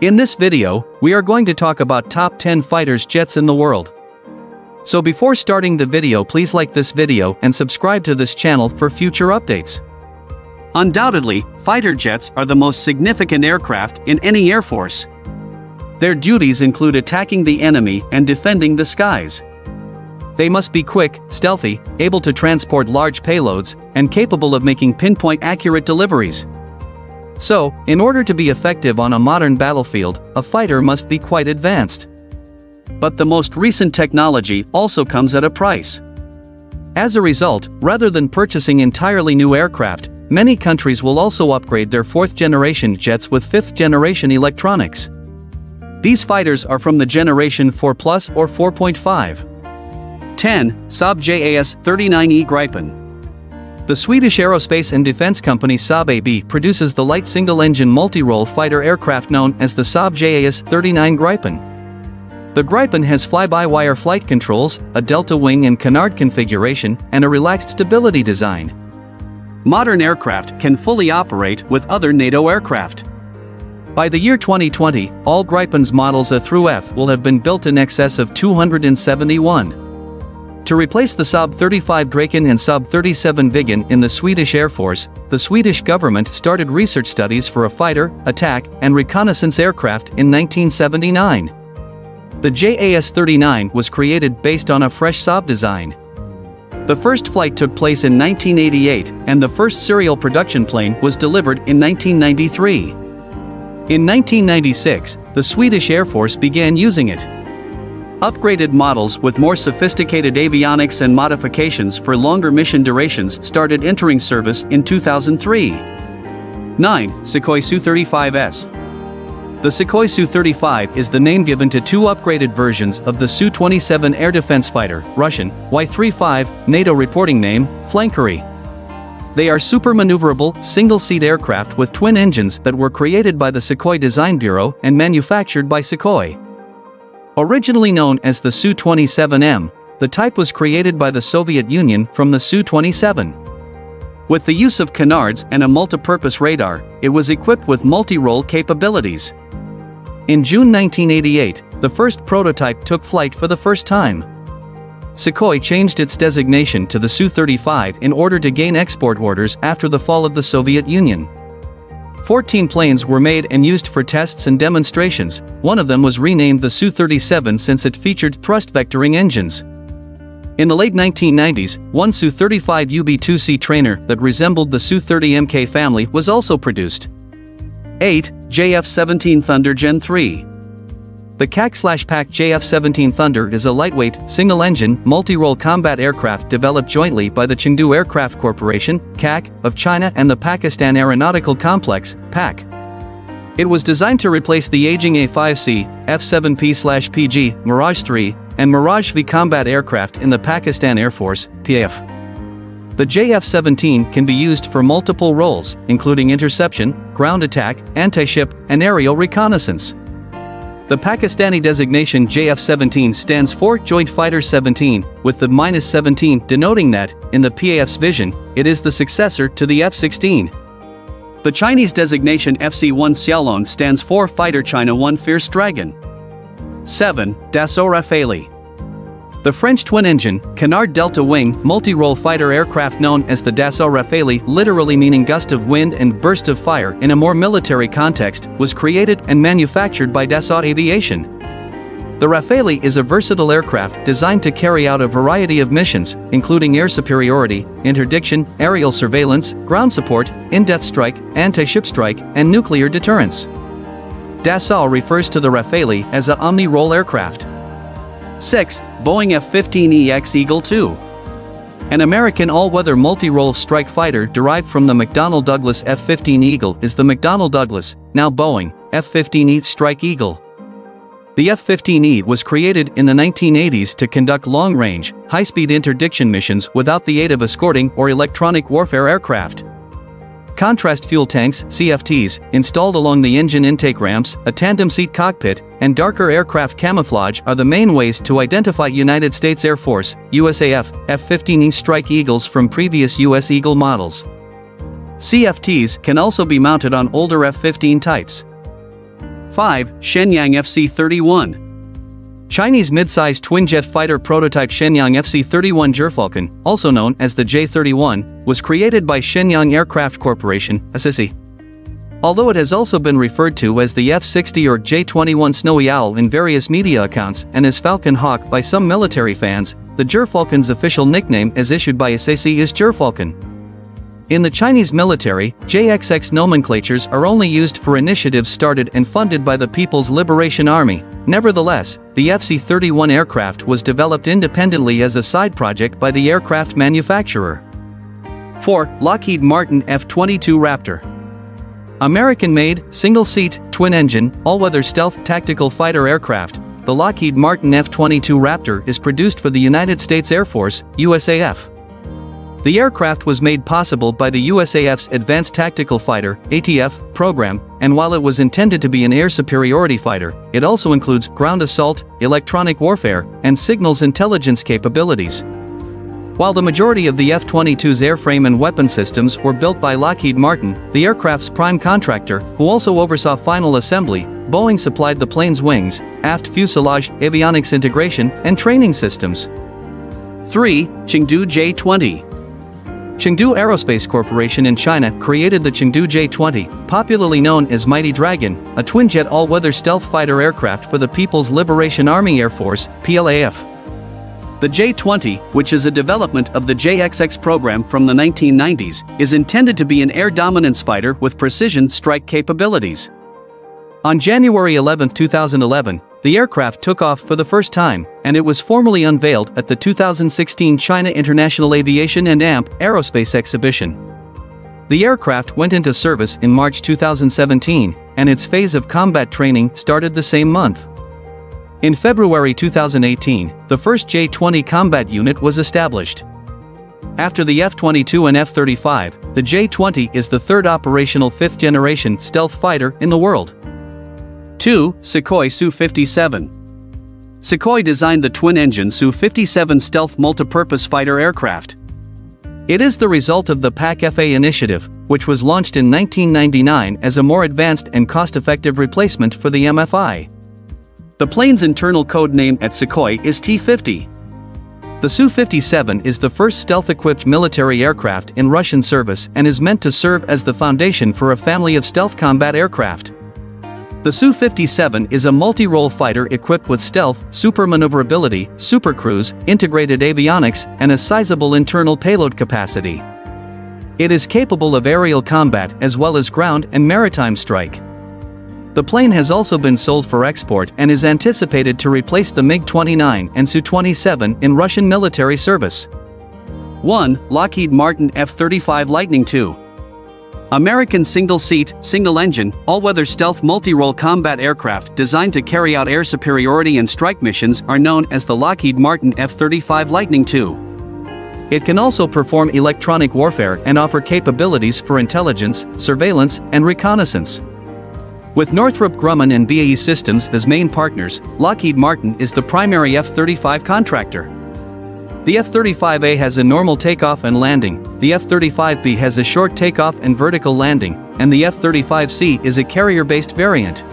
In this video, we are going to talk about top 10 fighters jets in the world. So before starting the video, please like this video and subscribe to this channel for future updates. Undoubtedly, fighter jets are the most significant aircraft in any air force. Their duties include attacking the enemy and defending the skies. They must be quick, stealthy, able to transport large payloads, and capable of making pinpoint accurate deliveries. So, in order to be effective on a modern battlefield, a fighter must be quite advanced. But the most recent technology also comes at a price. As a result, rather than purchasing entirely new aircraft, many countries will also upgrade their fourth-generation jets with fifth-generation electronics. These fighters are from the generation 4 Plus or 4.5. 10. Saab JAS-39E Gripen. The Swedish aerospace and defense company Saab AB produces the light single-engine multi-role fighter aircraft known as the Saab JAS-39 Gripen. The Gripen has fly-by-wire flight controls, a delta wing and canard configuration, and a relaxed stability design. Modern aircraft can fully operate with other NATO aircraft. By the year 2020, all Gripen's models A through F will have been built in excess of 271. To replace the Saab 35 Draken and Saab 37 Viggen in the Swedish Air Force, the Swedish government started research studies for a fighter, attack, and reconnaissance aircraft in 1979. The JAS-39 was created based on a fresh Saab design. The first flight took place in 1988, and the first serial production plane was delivered in 1993. In 1996, the Swedish Air Force began using it. Upgraded models with more sophisticated avionics and modifications for longer mission durations started entering service in 2003. 9. Sukhoi Su-35S. The Sukhoi Su-35 is the name given to two upgraded versions of the Su-27 air defense fighter, Russian, Y-35, NATO reporting name, Flankery. They are super-maneuverable, single-seat aircraft with twin engines that were created by the Sukhoi Design Bureau and manufactured by Sukhoi. Originally known as the Su-27M, the type was created by the Soviet Union from the Su-27. With the use of canards and a multipurpose radar, it was equipped with multi-role capabilities. In June 1988, the first prototype took flight for the first time. Sukhoi changed its designation to the Su-35 in order to gain export orders after the fall of the Soviet Union. 14 planes were made and used for tests and demonstrations. One of them was renamed the Su-37 since it featured thrust vectoring engines. In the late 1990s, one Su-35 UB-2C trainer that resembled the Su-30MK family was also produced. 8. JF-17 Thunder Gen 3. The CAC/PAC JF-17 Thunder is a lightweight, single-engine, multi-role combat aircraft developed jointly by the Chengdu Aircraft Corporation, CAC, of China and the Pakistan Aeronautical Complex, PAC. It was designed to replace the aging A-5C, F-7P/PG, Mirage 3, and Mirage V combat aircraft in the Pakistan Air Force, PAF. The JF-17 can be used for multiple roles, including interception, ground attack, anti-ship, and aerial reconnaissance. The Pakistani designation JF-17 stands for Joint Fighter 17, with the -17 denoting that, in the PAF's vision, it is the successor to the F-16. The Chinese designation FC-1 Xiaolong stands for Fighter China 1 Fierce Dragon. 7. Dassault Rafale. The French twin-engine, canard delta wing, multi-role fighter aircraft known as the Dassault Rafale, literally meaning gust of wind and burst of fire in a more military context, was created and manufactured by Dassault Aviation. The Rafale is a versatile aircraft designed to carry out a variety of missions, including air superiority, interdiction, aerial surveillance, ground support, in-depth strike, anti-ship strike, and nuclear deterrence. Dassault refers to the Rafale as an omni-role aircraft. 6. Boeing F-15EX Eagle II. An American all-weather multi-role strike fighter derived from the McDonnell Douglas F-15 Eagle is the McDonnell Douglas, now Boeing, F-15E Strike Eagle. The F-15E was created in the 1980s to conduct long-range, high-speed interdiction missions without the aid of escorting or electronic warfare aircraft. Contrast fuel tanks, CFTs, installed along the engine intake ramps, a tandem seat cockpit, and darker aircraft camouflage are the main ways to identify United States Air Force, USAF, F-15E Strike Eagles from previous US Eagle models. CFTs can also be mounted on older F-15 types. 5. Shenyang FC-31. Chinese mid-size twin-jet fighter prototype Shenyang FC-31 Gerfalcon, also known as the J-31, was created by Shenyang Aircraft Corporation, SSC. Although it has also been referred to as the F-60 or J-21 Snowy Owl in various media accounts and as Falcon Hawk by some military fans, the Gerfalcon's official nickname as issued by SSC is Gerfalcon. In the Chinese military, JXX nomenclatures are only used for initiatives started and funded by the People's Liberation Army. Nevertheless, the FC-31 aircraft was developed independently as a side project by the aircraft manufacturer. 4. Lockheed Martin F-22 Raptor. American-made, single-seat, twin-engine, all-weather stealth tactical fighter aircraft, the Lockheed Martin F-22 Raptor is produced for the United States Air Force, USAF. The aircraft was made possible by the USAF's Advanced Tactical Fighter (ATF) program, and while it was intended to be an air superiority fighter, it also includes ground assault, electronic warfare, and signals intelligence capabilities. While the majority of the F-22's airframe and weapon systems were built by Lockheed Martin, the aircraft's prime contractor, who also oversaw final assembly, Boeing supplied the plane's wings, aft fuselage, avionics integration, and training systems. 3. Chengdu J-20. Chengdu Aerospace Corporation in China created the Chengdu J-20, popularly known as Mighty Dragon, a twin-jet all-weather stealth fighter aircraft for the People's Liberation Army Air Force, PLAF. The J-20, which is a development of the JXX program from the 1990s, is intended to be an air dominance fighter with precision strike capabilities. On January 11, 2011, the aircraft took off for the first time, and it was formally unveiled at the 2016 China International Aviation and AMP Aerospace Exhibition. The aircraft went into service in March 2017, and its phase of combat training started the same month. In February 2018, the first J-20 combat unit was established. After the F-22 and F-35, the J-20 is the third operational fifth-generation stealth fighter in the world. 2. Sukhoi Su-57. Sukhoi designed the twin-engine Su-57 stealth multipurpose fighter aircraft. It is the result of the PAC-FA initiative, which was launched in 1999 as a more advanced and cost-effective replacement for the MFI. The plane's internal code name at Sukhoi is T-50. The Su-57 is the first stealth-equipped military aircraft in Russian service and is meant to serve as the foundation for a family of stealth combat aircraft. The Su-57 is a multi-role fighter equipped with stealth, super maneuverability, supercruise, integrated avionics, and a sizable internal payload capacity. It is capable of aerial combat as well as ground and maritime strike. The plane has also been sold for export and is anticipated to replace the MiG-29 and Su-27 in Russian military service. 1. Lockheed Martin F-35 Lightning II. American single-seat, single-engine, all-weather stealth multi-role combat aircraft designed to carry out air superiority and strike missions are known as the Lockheed Martin F-35 Lightning II. It can also perform electronic warfare and offer capabilities for intelligence, surveillance, and reconnaissance. With Northrop Grumman and BAE Systems as main partners, Lockheed Martin is the primary F-35 contractor. The F-35A has a normal takeoff and landing, the F-35B has a short takeoff and vertical landing, and the F-35C is a carrier-based variant.